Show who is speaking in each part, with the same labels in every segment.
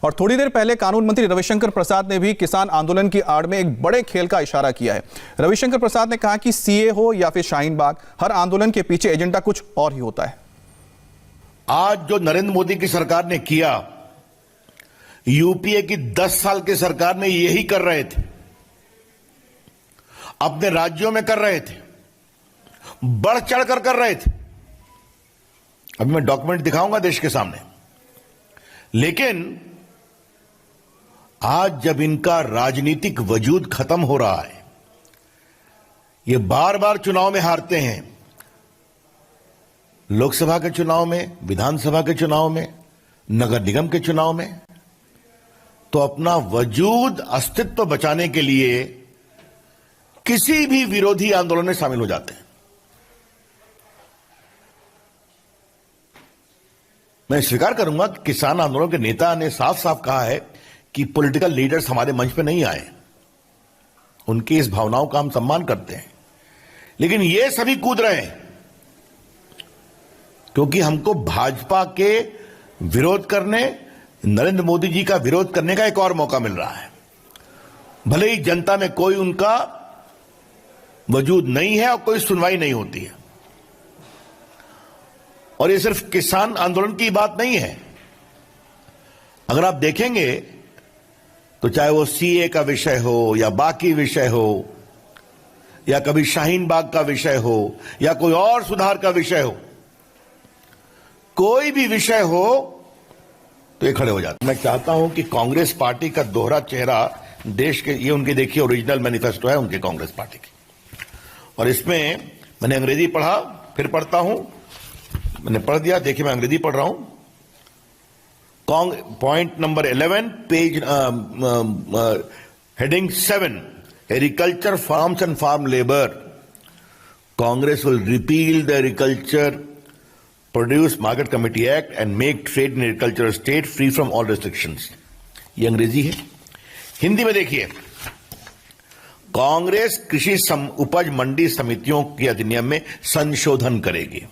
Speaker 1: और थोड़ी देर पहले कानून मंत्री रविशंकर प्रसाद ने भी किसान आंदोलन की आड़ में एक बड़े खेल का इशारा किया है। रविशंकर प्रसाद ने कहा कि सीए हो या फिर शाहीन बाग, हर आंदोलन के पीछे एजेंडा कुछ और ही होता है।
Speaker 2: आज जो नरेंद्र मोदी की सरकार ने किया, यूपीए की 10 साल की सरकार में यही कर रहे थे, अपने राज्यों में कर रहे थे, बढ़ चढ़कर कर रहे थे। अभी मैं डॉक्यूमेंट दिखाऊंगा देश के सामने। लेकिन आज जब इनका राजनीतिक वजूद खत्म हो रहा है, ये बार बार चुनाव में हारते हैं, लोकसभा के चुनाव में, विधानसभा के चुनाव में, नगर निगम के चुनाव में, तो अपना वजूद, अस्तित्व बचाने के लिए किसी भी विरोधी आंदोलन में शामिल हो जाते हैं। मैं स्वीकार करूंगा कि किसान आंदोलन के नेता ने साफ साफ कहा है कि पॉलिटिकल लीडर्स हमारे मंच पे नहीं आए। उनकी इस भावनाओं का हम सम्मान करते हैं, लेकिन ये सभी कूद रहे हैं क्योंकि हमको भाजपा के विरोध करने, नरेंद्र मोदी जी का विरोध करने का एक और मौका मिल रहा है। भले ही जनता में कोई उनका वजूद नहीं है और कोई सुनवाई नहीं होती है। और ये सिर्फ किसान आंदोलन की बात नहीं है। अगर आप देखेंगे तो चाहे वो सीए का विषय हो या बाकी विषय हो या कभी शाहीन बाग का विषय हो या कोई और सुधार का विषय हो, कोई भी विषय हो तो ये खड़े हो जाते। मैं चाहता हूं कि कांग्रेस पार्टी का दोहरा चेहरा देश के, ये उनकी देखिए ओरिजिनल मैनिफेस्टो है उनके कांग्रेस पार्टी की, और इसमें मैंने अंग्रेजी पढ़ा, फिर पढ़ता हूं, मैंने पढ़ दिया, देखिए मैं अंग्रेजी पढ़ रहा हूं। Point number 11, page heading 7, agriculture farms and farm labour. Congress will repeal the agriculture produce market committee act and make trade in agriculture state free from all restrictions. ये अंग्रेजी है। हिंदी में देखिए, कांग्रेस कृषि उपज मंडी समितियों के अधिनियम में संशोधन करेगी।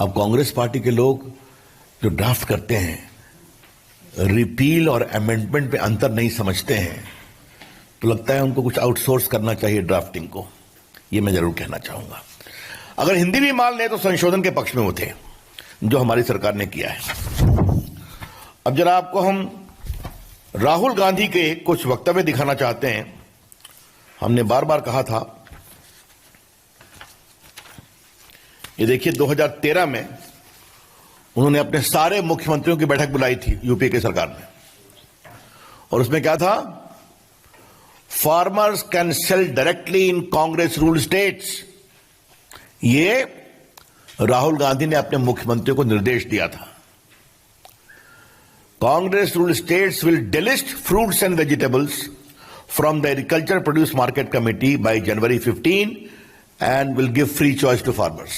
Speaker 2: अब कांग्रेस पार्टी के लोग जो ड्राफ्ट करते हैं, रिपील और अमेंडमेंट पे अंतर नहीं समझते हैं, तो लगता है उनको कुछ आउटसोर्स करना चाहिए ड्राफ्टिंग को। ये मैं जरूर कहना चाहूंगा। अगर हिंदी भी मान ले तो संशोधन के पक्ष में वो थे जो हमारी सरकार ने किया है। अब जरा आपको हम राहुल गांधी के कुछ वक्तव्य दिखाना चाहते हैं। हमने बार बार कहा था, ये देखिए 2013 में उन्होंने अपने सारे मुख्यमंत्रियों की बैठक बुलाई थी यूपीए की सरकार ने, और उसमें क्या था, farmers can sell directly in Congress rule states. ये राहुल गांधी ने अपने मुख्यमंत्रियों को निर्देश दिया था। Congress rule states will delist fruits and vegetables from the agriculture produce market committee by January 15 and will give free choice to farmers।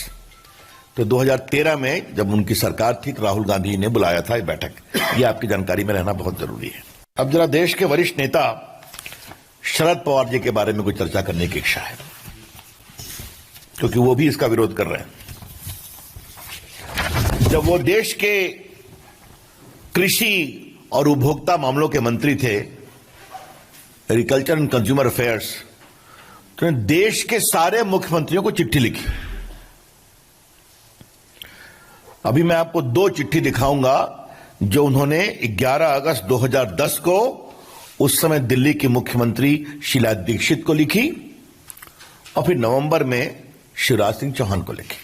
Speaker 2: तो 2013 में जब उनकी सरकार थी, राहुल गांधी ने बुलाया था ये बैठक। ये आपकी जानकारी में रहना बहुत जरूरी है। अब जरा देश के वरिष्ठ नेता शरद पवार जी के बारे में कुछ चर्चा करने की इच्छा है, क्योंकि वो भी इसका विरोध कर रहे हैं। जब वो देश के कृषि और उपभोक्ता मामलों के मंत्री थे, एग्रीकल्चर एंड कंज्यूमर अफेयर्स, तो देश के सारे मुख्यमंत्रियों को चिट्ठी लिखी। अभी मैं आपको 2 चिट्ठी दिखाऊंगा जो उन्होंने 11 अगस्त 2010 को उस समय दिल्ली की मुख्यमंत्री शीला दीक्षित को लिखी, और फिर नवंबर में शिवराज सिंह चौहान को लिखी।